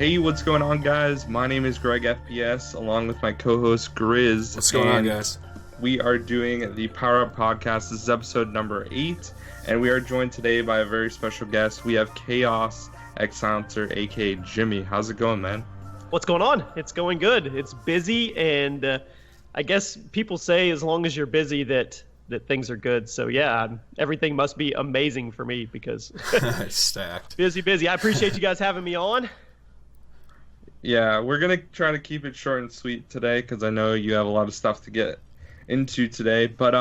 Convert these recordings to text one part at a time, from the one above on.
Hey, what's going on, guys? My name is Greg FPS, along with my co-host Grizz. What's going on, guys? We are doing the Power Up Podcast. This is episode number 8, and we are joined today by a very special guest. We have Chaos X-Silencer, aka Jimmy. How's it going, man? What's going on? It's going good. It's busy, and I guess people say as long as you're busy that things are good. So yeah, everything must be amazing for me because stacked. Busy. I appreciate you guys having me on. Yeah, we're going to try to keep it short and sweet today because I know you have a lot of stuff to get into today. But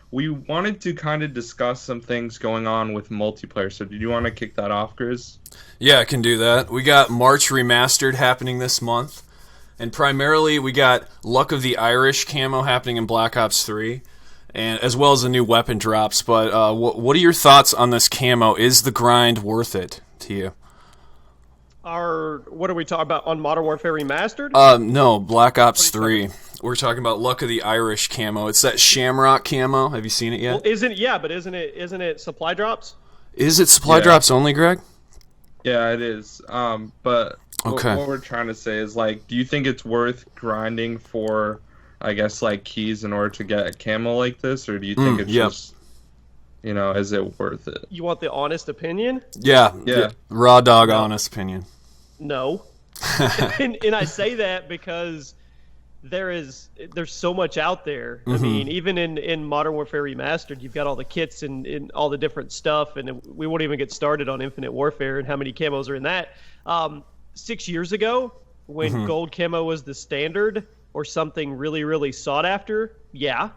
we wanted to kind of discuss some things going on with multiplayer. So did you want to kick that off, Grizz? Yeah, I can do that. We got March Remastered happening this month. And primarily we got Luck of the Irish camo happening in Black Ops 3. And as well as the new weapon drops. But what are your thoughts on this camo? Is the grind worth it to you? What are we talking about on Modern Warfare Remastered? No, Black Ops 3. We're talking about Luck of the Irish camo. It's that Shamrock camo. Have you seen it yet? Well, isn't it supply drops? Is it supply drops only, Greg? Yeah, it is. But okay. What we're trying to say is, like, do you think it's worth grinding for, I guess, like, keys in order to get a camo like this? Or do you think it's just, you know, is it worth it? You want the honest opinion? Yeah. Raw dog honest opinion. No. and I say that because there's so much out there. I mean, even in Modern Warfare Remastered, you've got all the kits and all the different stuff, and we won't even get started on Infinite Warfare and how many camos are in that. 6 years ago, when gold camo was the standard or something really, really sought after, yeah,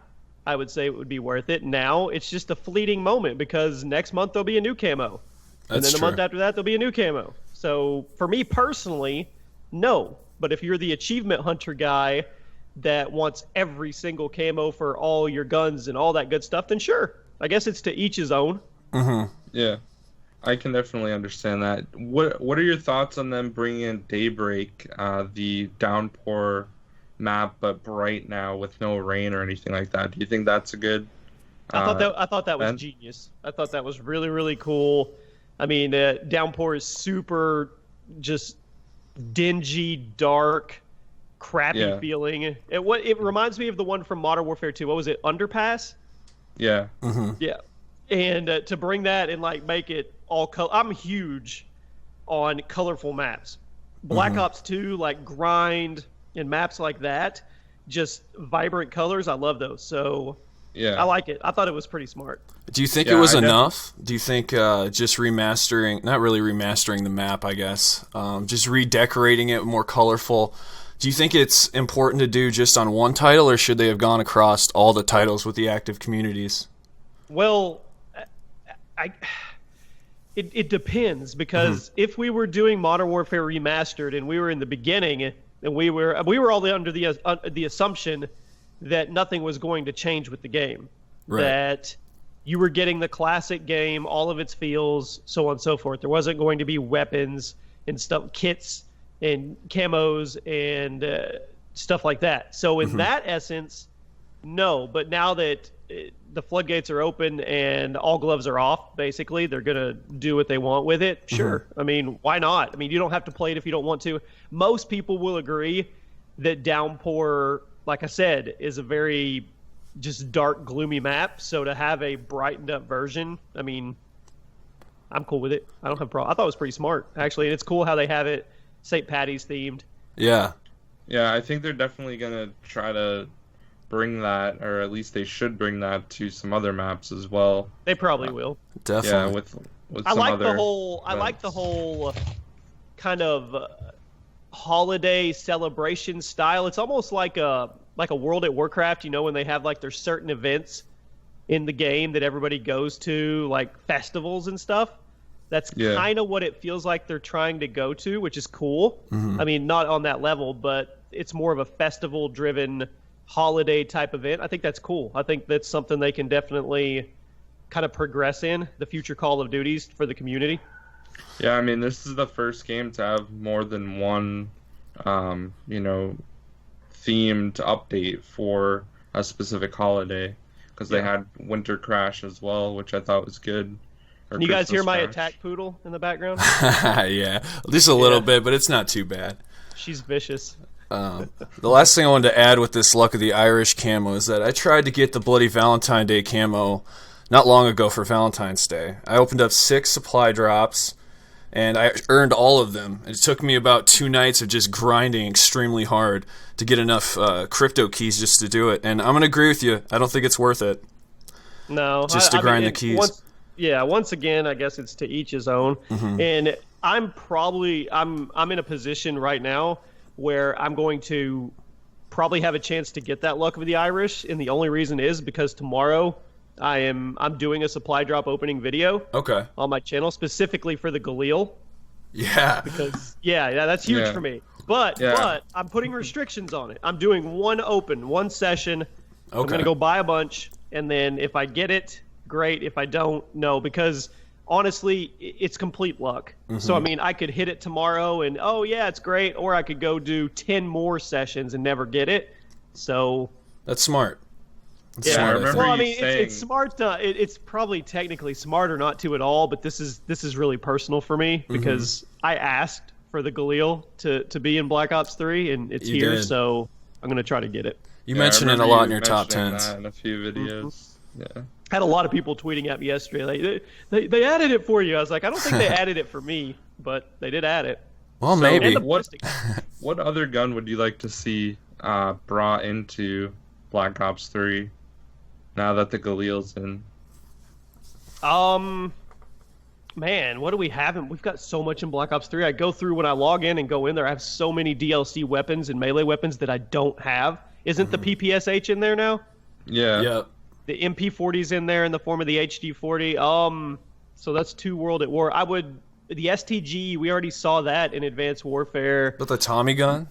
I would say it would be worth it. Now, it's just a fleeting moment because next month there'll be a new camo. And then the month after that, there'll be a new camo. So for me personally, no. But if you're the achievement hunter guy that wants every single camo for all your guns and all that good stuff, then sure. I guess it's to each his own. Yeah, I can definitely understand that. What are your thoughts on them bringing in Daybreak, the downpour map, but bright now with no rain or anything like that? Do you think that's a good? I thought that was genius. I thought that was really, really cool. I mean, downpour is super just dingy, dark, crappy feeling. It reminds me of the one from Modern Warfare 2. What was it? Underpass? Yeah. Yeah. And to bring that and like make it all color. I'm huge on colorful maps. Black Ops 2, like grind and maps like that, just vibrant colors. I love those. So yeah, I like it. I thought it was pretty smart. Do you think it was enough? Do you think just remastering, not really remastering the map, I guess, just redecorating it more colorful, do you think it's important to do just on one title, or should they have gone across all the titles with the active communities? Well, it depends, because if we were doing Modern Warfare Remastered and we were in the beginning and we were all under the assumption that nothing was going to change with the game, that you were getting the classic game, all of its feels, so on and so forth. There wasn't going to be weapons and stuff, kits and camos and stuff like that. So in that essence, no. But now that the floodgates are open and all gloves are off, basically, they're going to do what they want with it. Sure. I mean, why not? I mean, you don't have to play it if you don't want to. Most people will agree that Downpour, like I said, is a very just dark, gloomy map. So to have a brightened up version, I mean, I'm cool with it. I don't have a problem. I thought it was pretty smart, actually. And it's cool how they have it St. Patty's themed. Yeah, I think they're definitely going to try to bring that, or at least they should bring that to some other maps as well. They probably will. Definitely. Yeah, with I some like other I like the whole kind of holiday celebration style. It's almost like a World at Warcraft, you know, when they have like their certain events in the game that everybody goes to, like festivals and stuff. That's kind of what it feels like they're trying to go to, which is cool. I mean, not on that level, but it's more of a festival-driven holiday type event. I think that's cool. I think that's something they can definitely kind of progress in the future Call of Duties for the community. Yeah, I mean, this is the first game to have more than one, you know, themed update for a specific holiday, because they had Winter Crash as well, which I thought was good. Can you guys hear my trash. attack poodle in the background? Yeah, just a little bit, but it's not too bad. She's vicious. The last thing I wanted to add with this Luck of the Irish camo is that I tried to get the Bloody Valentine Day camo not long ago for Valentine's Day. I opened up 6 supply drops, and I earned all of them. It took me about 2 nights of just grinding extremely hard to get enough crypto keys just to do it. And I'm going to agree with you. I don't think it's worth it. No. Just to grind the keys. Once again, I guess it's to each his own. Mm-hmm. And I'm in a position right now where I'm going to probably have a chance to get that Luck of the Irish, and the only reason is because tomorrow I'm doing a supply drop opening video on my channel specifically for the Galil. Yeah. Because that's huge for me. But I'm putting restrictions on it. I'm doing one session. I'm going to go buy a bunch, and then if I get it, great. If I don't, no, because honestly, it's complete luck. Mm-hmm. So, I mean, I could hit it tomorrow and, it's great. Or I could go do 10 more sessions and never get it. So that's smart. That's smart, well, I mean, it's smart. It's probably technically smarter not to at all, but this is really personal for me because I asked for the Galil to be in Black Ops 3, and it's here, did. So I'm going to try to get it. You mentioned it a lot in your top 10s. In a few videos. Yeah. I had a lot of people tweeting at me yesterday. They added it for you. I was like, I don't think they added it for me, but they did add it. Well, maybe. What other gun would you like to see brought into Black Ops 3 now that the Galil's in? Man, what do we have? We've got so much in Black Ops 3. I go through when I log in and go in there. I have so many DLC weapons and melee weapons that I don't have. Isn't the PPSH in there now? Yeah. Yep. The MP40's in there in the form of the HD40. So that's 2 World at War. The STG, we already saw that in Advanced Warfare. But the Tommy gun?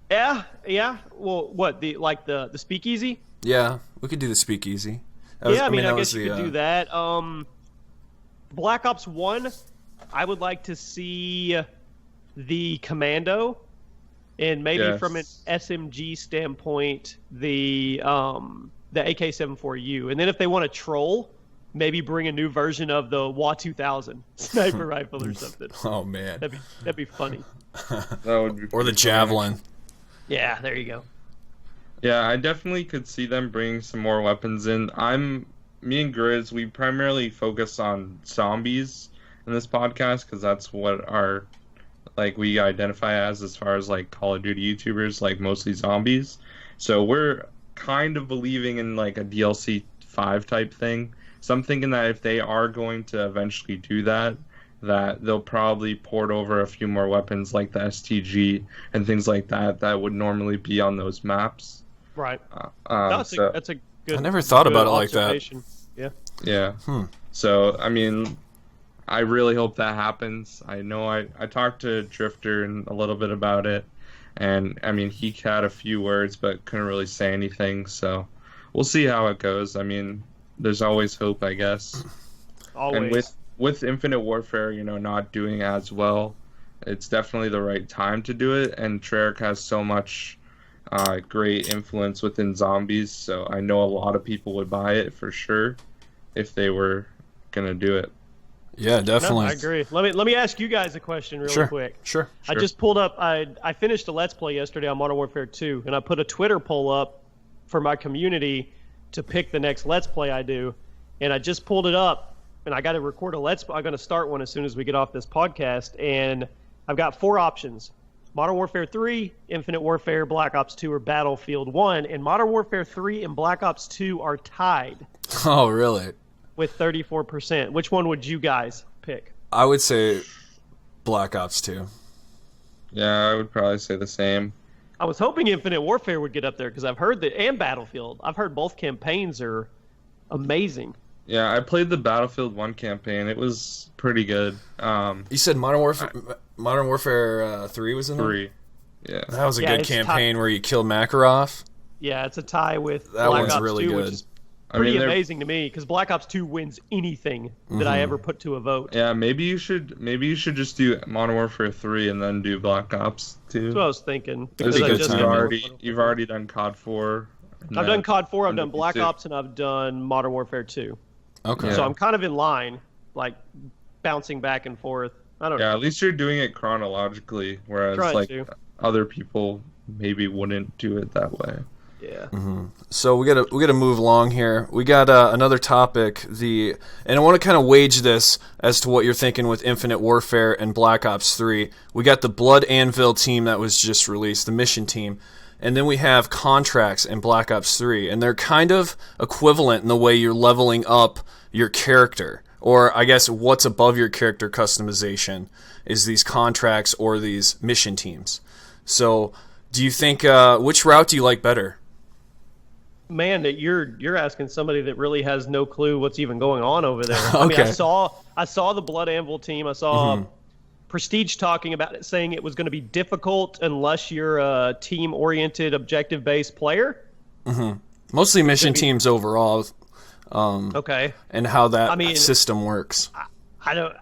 Yeah. Well, what, the Speakeasy? Yeah, we could do the Speakeasy. I guess you could do that. Black Ops 1, I would like to see the Commando, and maybe from an SMG standpoint, the AK-74U. And then if they want to troll, maybe bring a new version of the WA-2000 sniper rifle or something. Oh, man. That'd be funny. That would be or the Javelin. Yeah, there you go. Yeah, I definitely could see them bringing some more weapons in. Me and Grizz, we primarily focus on zombies in this podcast because that's what we identify as far as like Call of Duty YouTubers, like mostly zombies. So we're kind of believing in like a DLC 5 type thing. So I'm thinking that if they are going to eventually do that they'll probably port over a few more weapons like the STG and things like that would normally be on those maps. Right. That's a good. I never thought about it like that. Yeah. Yeah. So, I mean, I really hope that happens. I know I talked to Drifter a little bit about it, and, I mean, he had a few words but couldn't really say anything, so we'll see how it goes. I mean, there's always hope, I guess. Always. And with Infinite Warfare, not doing as well, it's definitely the right time to do it, and Treyarch has so much great influence within zombies, so I know a lot of people would buy it for sure if they were gonna do it. Yeah, definitely. No, I agree. Let me ask you guys a question really quick. Sure. I just pulled up. I finished a Let's Play yesterday on Modern Warfare 2, and I put a Twitter poll up for my community to pick the next Let's Play I do, and I just pulled it up, and I got to record a Let's Play. I'm going to start one as soon as we get off this podcast, and I've got 4 options. Modern Warfare 3, Infinite Warfare, Black Ops 2, or Battlefield 1. And Modern Warfare 3 and Black Ops 2 are tied. Oh, really? With 34%. Which one would you guys pick? I would say Black Ops 2. Yeah, I would probably say the same. I was hoping Infinite Warfare would get up there because I've heard that, and Battlefield. I've heard both campaigns are amazing. Yeah, I played the Battlefield 1 campaign. It was pretty good. You said Modern Warfare 3 was in there? 3. Yeah. That was a good campaign where you killed Makarov. Yeah, it's a tie with that Black one's Ops really 2, good. Which is pretty amazing to me because Black Ops 2 wins anything that I ever put to a vote. Yeah, maybe you should just do Modern Warfare 3 and then do Black Ops 2. That's what I was thinking. That'd be a good time. You've already done COD 4. I've done COD 4, I've done Black Ops, and I've done Modern Warfare 2. Okay. So I'm kind of in line. like bouncing back and forth. I don't Yeah, know. at least you're doing it chronologically, whereas Trying like to. other people maybe wouldn't do it that way. Yeah. So we gotta move along here. We got another topic. And I want to kind of wage this as to what you're thinking with Infinite Warfare and Black Ops 3. We got the Blood Anvil team that was just released, the mission team, and then we have contracts in Black Ops 3, and they're kind of equivalent in the way you're leveling up your character, or I guess what's above your character customization is these contracts or these mission teams. So, do you think which route do you like better? Man, that you're asking somebody that really has no clue what's even going on over there. I mean, Okay. I saw the Blood Anvil team. I saw Prestige talking about it, saying it was going to be difficult unless you're a team-oriented, objective-based player. Mostly mission teams overall, Okay. and how that I mean- system works. I don't.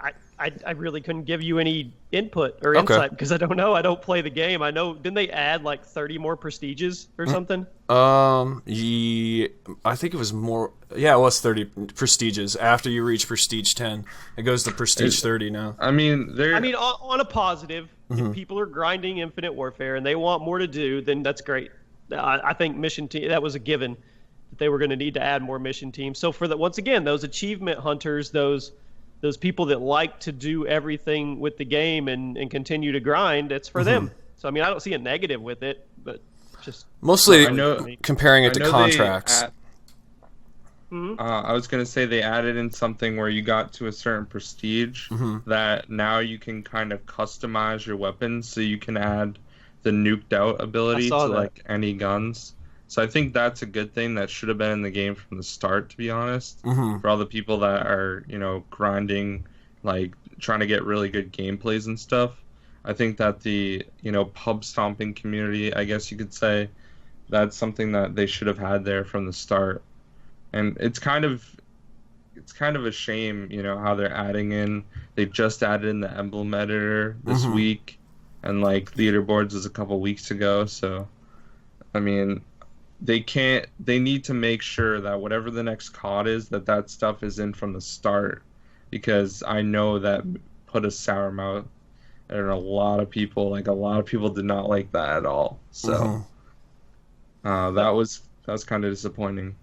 I really couldn't give you any input or Okay. insight because I don't know. I don't play the game. I know. Didn't they add like 30 more prestiges or something? I think it was more. Yeah, it was 30 prestiges. After you reach prestige 10, it goes to prestige 30 now. I mean, I mean, on a positive, if people are grinding Infinite Warfare and they want more to do, then that's great. I think mission team, that was a given that they were going to need to add more mission teams. So for once again, those achievement hunters, those people that like to do everything with the game and continue to grind, it's for them. So I mean, I don't see a negative with it, but just Mostly I know- comparing it to I know contracts. I was gonna say they added in something where you got to a certain prestige that now you can kind of customize your weapons, so you can add the nuked out ability to saw that. like any guns. So I think that's a good thing that should have been in the game from the start, to be honest. For all the people that are, grinding, like trying to get really good gameplays and stuff. I think that the, pub stomping community, I guess you could say, that's something that they should have had there from the start. And it's kind of a shame, how they're adding in. They just added in the emblem editor this week, and like leaderboards was a couple weeks ago. So, I mean, they need to make sure that whatever the next COD is, that stuff is in from the start, because I know that put a sour mouth in a lot of people. Like, a lot of people did not like that at all. So that was kind of disappointing.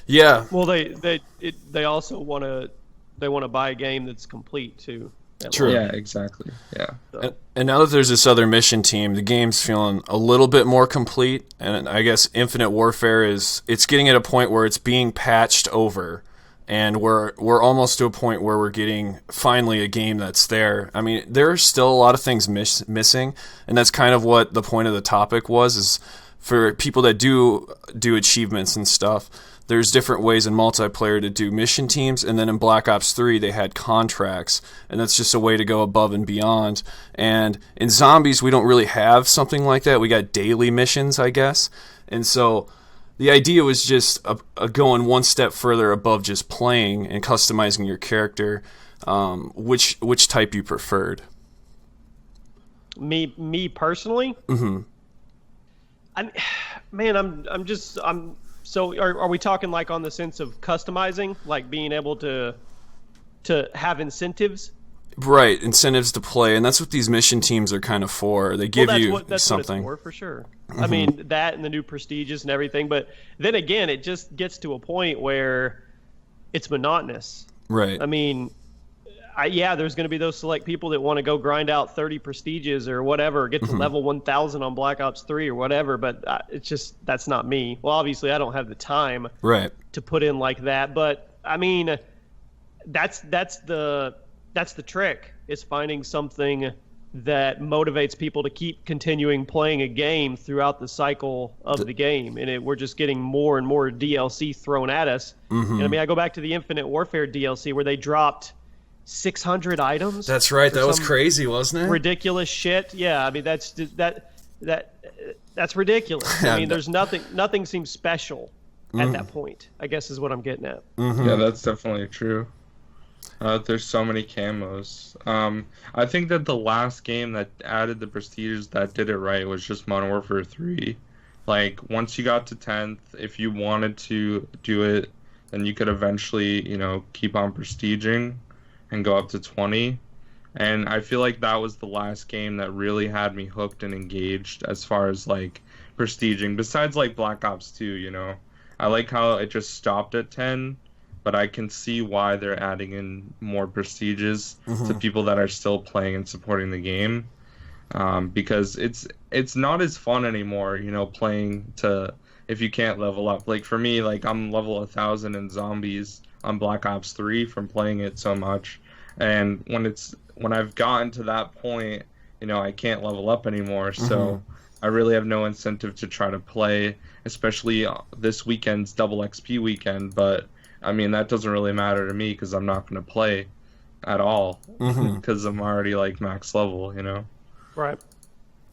Yeah. well, they also want to buy a game that's complete too. True. Yeah, exactly. Yeah. And now that there's this other mission team, the game's feeling a little bit more complete. And I guess Infinite Warfare it's getting at a point where it's being patched over, and we're almost to a point where we're getting finally a game that's there. I mean, there are still a lot of things missing, and that's kind of what the point of the topic was, is for people that do achievements and stuff. There's different ways in multiplayer to do mission teams, and then in Black Ops 3 they had contracts, and that's just a way to go above and beyond. And in Zombies we don't really have something like that. We got daily missions, I guess. And so the idea was just a going one step further above just playing and customizing your character. Which type you preferred? Me personally. So are we talking like on the sense of customizing, like being able to have incentives? Right, incentives to play, and that's what these mission teams are kind of for. They give you that's something. what it's for sure. I mean, that and the new prestiges and everything, but then again, it just gets to a point where it's monotonous. Right. I mean, there's going to be those select people that want to go grind out 30 prestiges or whatever, get to level 1,000 on Black Ops 3 or whatever, but it's just, that's not me. Well, obviously, I don't have the time Right. to put in like that, but I mean, that's the trick, is finding something that motivates people to keep continuing playing a game throughout the cycle of the game. And we're just getting more and more DLC thrown at us. And I mean, I go back to the Infinite Warfare DLC where they dropped 600 items. That's right. for That was some crazy, wasn't it? ridiculous shit. Yeah, I mean, that's ridiculous. I mean, there's nothing seems special at that point, I guess is what I'm getting at. Yeah, that's definitely true. There's so many camos. I think that the last game that added the prestiges that did it right was just Modern Warfare 3. Like, once you got to 10th, if you wanted to do it, then you could eventually, keep on prestiging. and go up to 20. And I feel like that was the last game that really had me hooked and engaged as far as like prestiging. Besides like Black Ops 2, you know, I like how it just stopped at 10, but I can see why they're adding in more prestiges to people that are still playing and supporting the game, because it's not as fun anymore, you know, playing to if you can't level up. Like for me, like I'm level 1,000 in zombies on Black Ops 3 from playing it so much, and when I've gotten to that point, you know, I can't level up anymore, so I really have no incentive to try to play, especially this weekend's double XP weekend. But I mean, that doesn't really matter to me because I'm not going to play at all because I'm already like max level, you know? Right.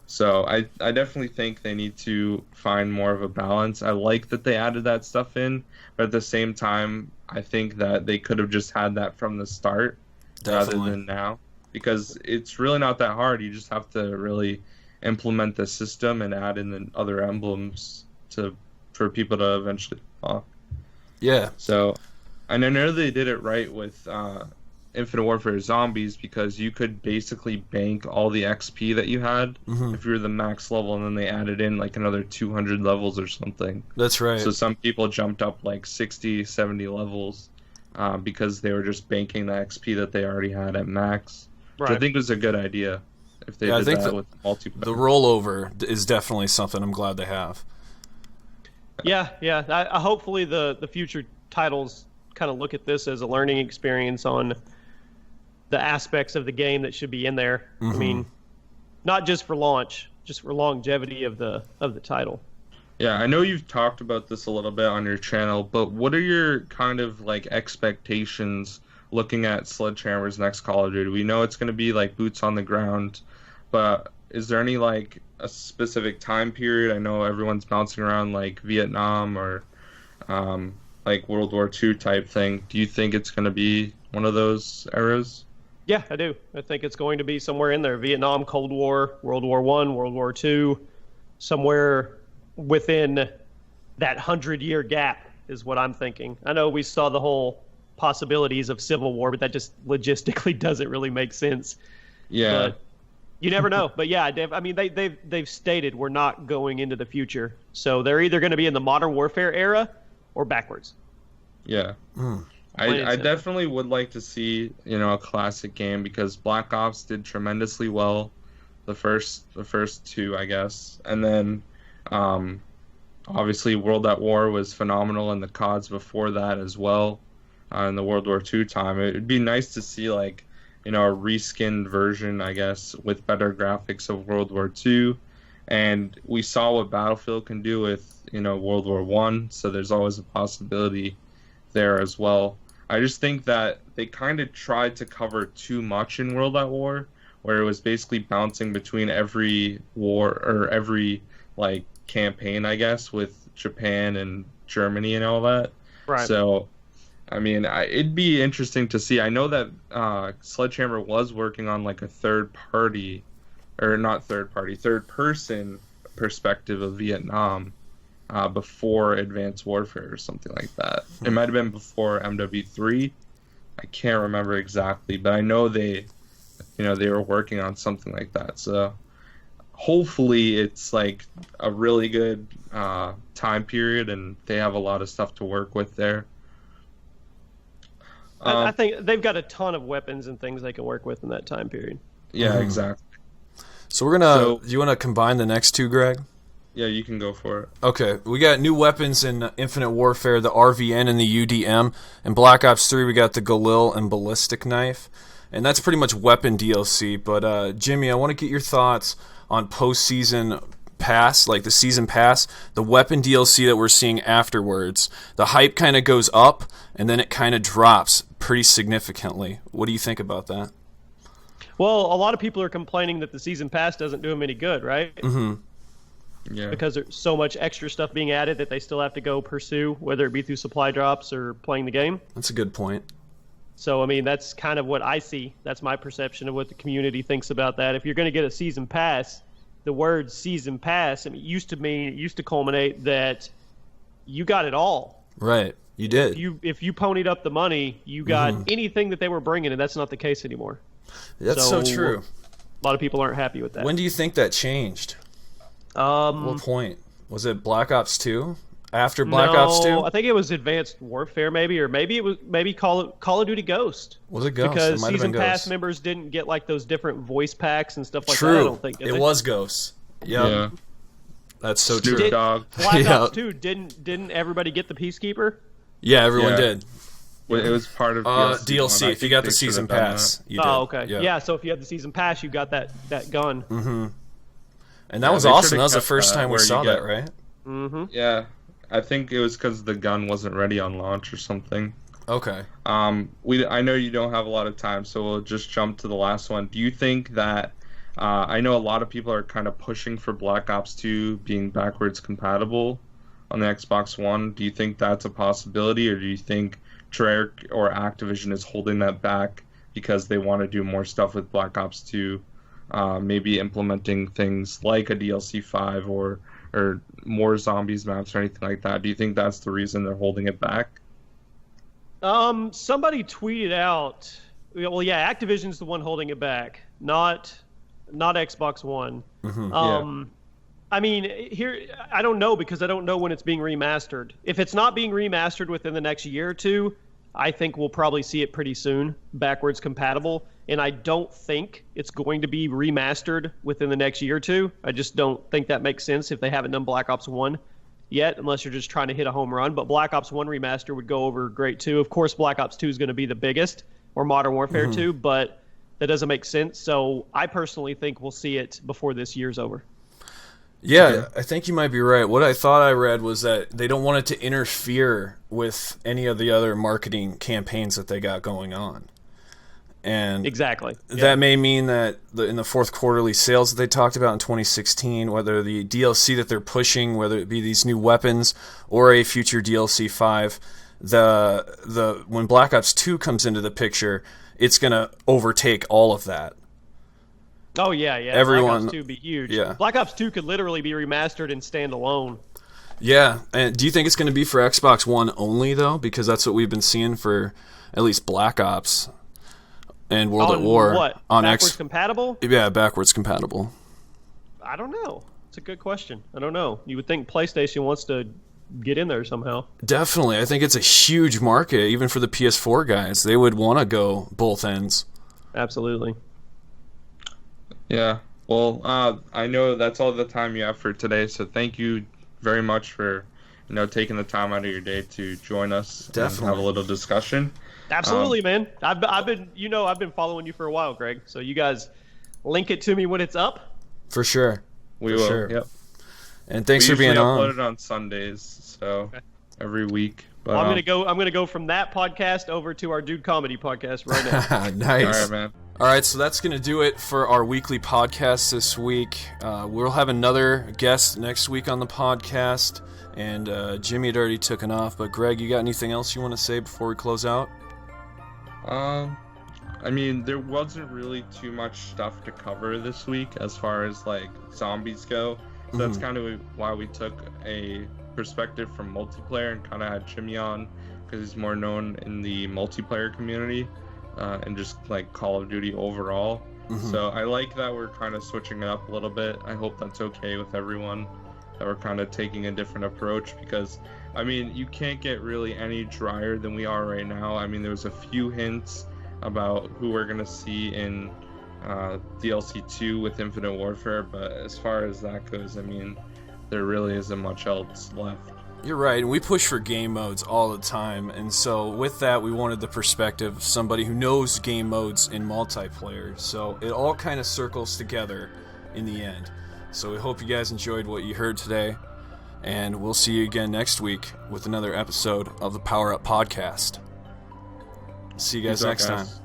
So I definitely think they need to find more of a balance. I like that they added that stuff in, but at the same time, I think that they could have just had that from the start rather than now, because it's really not that hard. You just have to really implement the system and add in the other emblems for people to eventually unlock. Yeah. So, and I know they did it right with Infinite Warfare Zombies, because you could basically bank all the XP that you had if you were the max level, and then they added in like another 200 levels or something. That's right. So some people jumped up like 60, 70 levels because they were just banking the XP that they already had at max, which I think was a good idea if they did that with multiplayer. The rollover is definitely something I'm glad they have. Yeah. I hopefully the future titles kind of look at this as a learning experience on the aspects of the game that should be in there. I mean, not just for launch, just for longevity of the title. Yeah, I know you've talked about this a little bit on your channel, but what are your kind of like expectations looking at Sledgehammer's next Call of Duty? We know it's going to be like boots on the ground, but is there any like a specific time period? I know everyone's bouncing around like Vietnam or like World War II type thing. Do you think it's going to be one of those eras? Yeah, I do. I think it's going to be somewhere in there. Vietnam, Cold War, World War I, World War II, somewhere within that 100-year gap is what I'm thinking. I know we saw the whole possibilities of civil war, but that just logistically doesn't really make sense. Yeah. But you never know. But yeah, I mean, they've stated we're not going into the future. So they're either going to be in the Modern Warfare era or backwards. Yeah. I definitely would like to see, you know, a classic game, because Black Ops did tremendously well the first two, I guess. And then obviously World at War was phenomenal, and the CODs before that as well in the World War II time. It'd be nice to see like, you know, a reskinned version, I guess, with better graphics of World War II. And we saw what Battlefield can do with, you know, World War I, so there's always a possibility there as well. I just think that they kind of tried to cover too much in World at War, where it was basically bouncing between every war or every like campaign, I guess, with Japan and Germany and all that. Right. So, I mean, it'd be interesting to see. I know that Sledgehammer was working on like a third person perspective of Vietnam before Advanced Warfare or something like that. It might have been before MW3. I can't remember exactly, but I know they were working on something like that. So hopefully it's like a really good time period, and they have a lot of stuff to work with there. I think they've got a ton of weapons and things they can work with in that time period. Yeah, exactly. So we're gonna. Do you want to combine the next two, Greg? Yeah, you can go for it. Okay, we got new weapons in Infinite Warfare, the RVN and the UDM. In Black Ops 3, we got the Galil and Ballistic Knife. And that's pretty much weapon DLC. But, Jimmy, I want to get your thoughts on post-season pass, like the season pass, the weapon DLC that we're seeing afterwards. The hype kind of goes up, and then it kind of drops pretty significantly. What do you think about that? Well, a lot of people are complaining that the season pass doesn't do them any good, right? Mm-hmm. Yeah. Because there's so much extra stuff being added that they still have to go pursue, whether it be through supply drops or playing the game. That's a good point. So, I mean, that's kind of what I see. That's my perception of what the community thinks about that. If you're going to get a season pass, the word season pass, I mean, it used to culminate that you got it all. Right. You did. If you ponied up the money, you got anything that they were bringing, and that's not the case anymore. That's so true. A lot of people aren't happy with that. When do you think that changed? What point? Was it Black Ops 2? After Black Ops 2? I think it was Advanced Warfare, maybe it was Call of Duty Ghost. Was it Ghost? Because it might have Season been Pass Ghost. members didn't get like those different voice packs and stuff like True. that. I don't think did it they? was Ghost. Yep. Yeah. That's so Snoop true. Dogg. Black Yeah. Ops 2 didn't everybody get the Peacekeeper? Yeah, everyone Yeah. did. It was part of DLC. If you got the season pass, you did. Oh, okay. Yeah. Yeah, so if you had the season pass, you got that gun. And that was they awesome. should've That was the kept first that time we where you saw get- that, right? Mm-hmm. Yeah, I think it was because the gun wasn't ready on launch or something. Okay. I know you don't have a lot of time, so we'll just jump to the last one. Do you think that I know a lot of people are kind of pushing for Black Ops 2 being backwards compatible on the Xbox One? Do you think that's a possibility, or do you think Treyarch or Activision is holding that back because they want to do more stuff with Black Ops 2, maybe implementing things like a DLC 5 or more zombies maps or anything like that? Do you think that's the reason they're holding it back? Somebody tweeted out. Well, yeah, Activision's the one holding it back, not Xbox One. Yeah. I mean, here I don't know because I don't know when it's being remastered. If it's not being remastered within the next year or two, I think we'll probably see it pretty soon, backwards compatible. And I don't think it's going to be remastered within the next year or two. I just don't think that makes sense if they haven't done Black Ops 1 yet, unless you're just trying to hit a home run. But Black Ops 1 remaster would go over great too. Of course, Black Ops 2 is going to be the biggest, or Modern Warfare 2, but that doesn't make sense. So I personally think we'll see it before this year's over. Yeah, I think you might be right. What I thought I read was that they don't want it to interfere with any of the other marketing campaigns that they got going on. And Exactly. that may mean that in the fourth quarterly sales that they talked about in 2016, whether the DLC that they're pushing, whether it be these new weapons or a future DLC 5, when Black Ops 2 comes into the picture, it's going to overtake all of that. Oh, yeah. Everyone- Black Ops 2 would be huge. Yeah. Black Ops 2 could literally be remastered and stand alone. Yeah, and do you think it's going to be for Xbox One only, though? Because that's what we've been seeing for at least Black Ops and World at War. What? On Backwards compatible? Yeah, backwards compatible. I don't know. It's a good question. I don't know. You would think PlayStation wants to get in there somehow. Definitely. I think it's a huge market, even for the PS4 guys. They would want to go both ends. Absolutely. Yeah. Well, I know that's all the time you have for today, so thank you very much for taking the time out of your day to join us Definitely. and have a little discussion. Absolutely, man. I've been following you for a while, Greg. So you guys link it to me when it's up. For sure. We For will. sure. Yep. And thanks We for being usually on. upload it on Sundays, so every week. But, I'm gonna go from that podcast over to our Dude Comedy podcast right now. Nice. all right, man. All right, so that's going to do it for our weekly podcast this week. We'll have another guest next week on the podcast, and Jimmy had already taken off, but Greg, you got anything else you want to say before we close out? I mean, there wasn't really too much stuff to cover this week as far as like zombies go. So that's kind of why we took a perspective from multiplayer and kind of had Jimmy on because he's more known in the multiplayer community and just like Call of Duty overall. So I like that we're kind of switching it up a little bit. I hope that's okay with everyone, that we're kind of taking a different approach because, I mean, you can't get really any drier than we are right now. I mean, there's a few hints about who we're going to see in DLC 2 with Infinite Warfare, but as far as that goes, I mean, there really isn't much else left. You're right, and we push for game modes all the time, and so with that, we wanted the perspective of somebody who knows game modes in multiplayer, so it all kind of circles together in the end. So we hope you guys enjoyed what you heard today, and we'll see you again next week with another episode of the Power Up Podcast. See you guys Peace out, next guys. time.